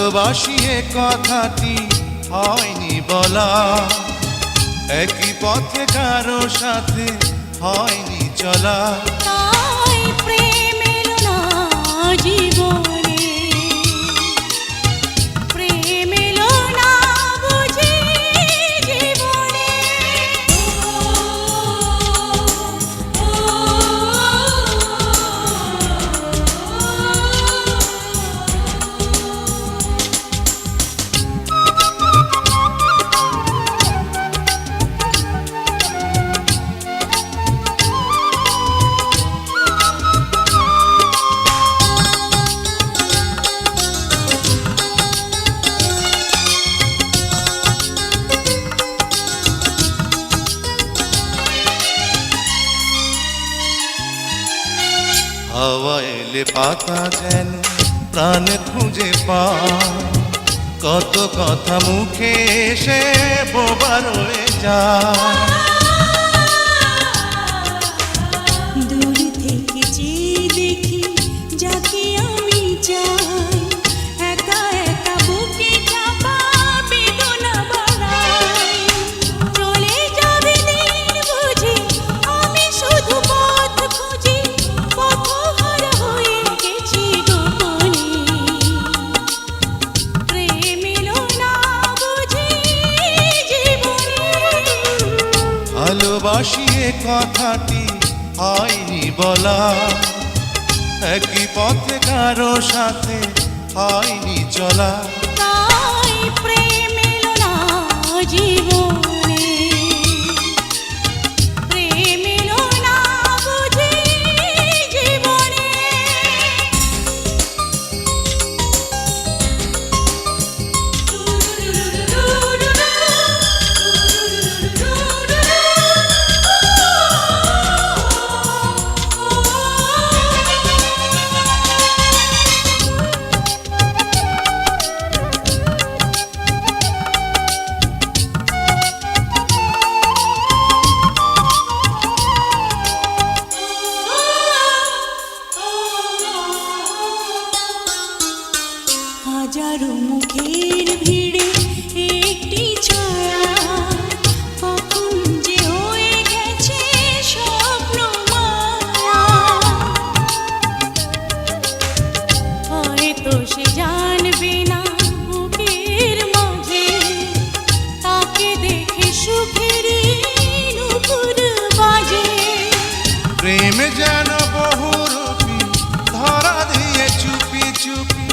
ভালোবাসি এ কথাটি হয়নি বলা, একই পথে কারো সাথে হয়নি চলা। তাই প্রেম এলো না জীবনে, প্রেম এলো না বুঝি জীবনে। হাওয়া এলে পাতা যেন প্রাণ খুঁজে পায়, কত কথা মুখে এসে বোবা রয়ে যায়। দূর থেকে চেয়ে দেখি যাকে আমি চাই, একা একা বুকে চাপা বেদনা বাড়াই। চলে যাবে দিন বুঝি আমি শুধু পথ খুঁজি, পথহারা হয়ে গেছি গোপনে। প্রেম এলো না বুঝি জীবনে। ভালোবাসি এ কথাটি হয়নি বলা, একই পথে কারো সাথে হয়নি চলা। তাই প্রেম এলো না জীবনে, প্রেম এলো না বুঝি জীবনে। হাজারো মুখের ভিড়ে একটি ছায়া, কখন যে হয়ে গেছে স্বপ্ন মায়া। হয়তো সে জানবে না বুকের মাঝে, তাকে দেখে সুখেরই নুপুর বাজে। প্রেম যেন বহুরূপী ধরা দিয়ে চুপি চুপি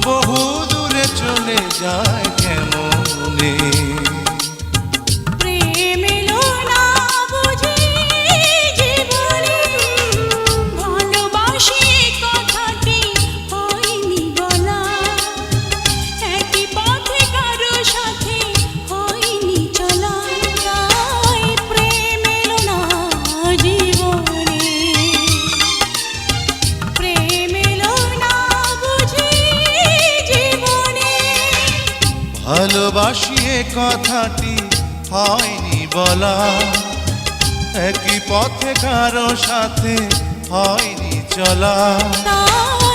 বহু দূরে চলে যায় কেমনে। প্রেম এলো না বুঝি জীবনে। ভালোবাসি এ কথাটি হয়নি বলা, একই পথে কারো সাথে হয়নি চলা। তাই প্রেম এলো না জীবনে, প্রেম এলো না বুঝি জীবনে। ভালোবাসি এ কথাটি হয়নি বলা, একই পথে কারো সাথে হয়নি চলা। তাই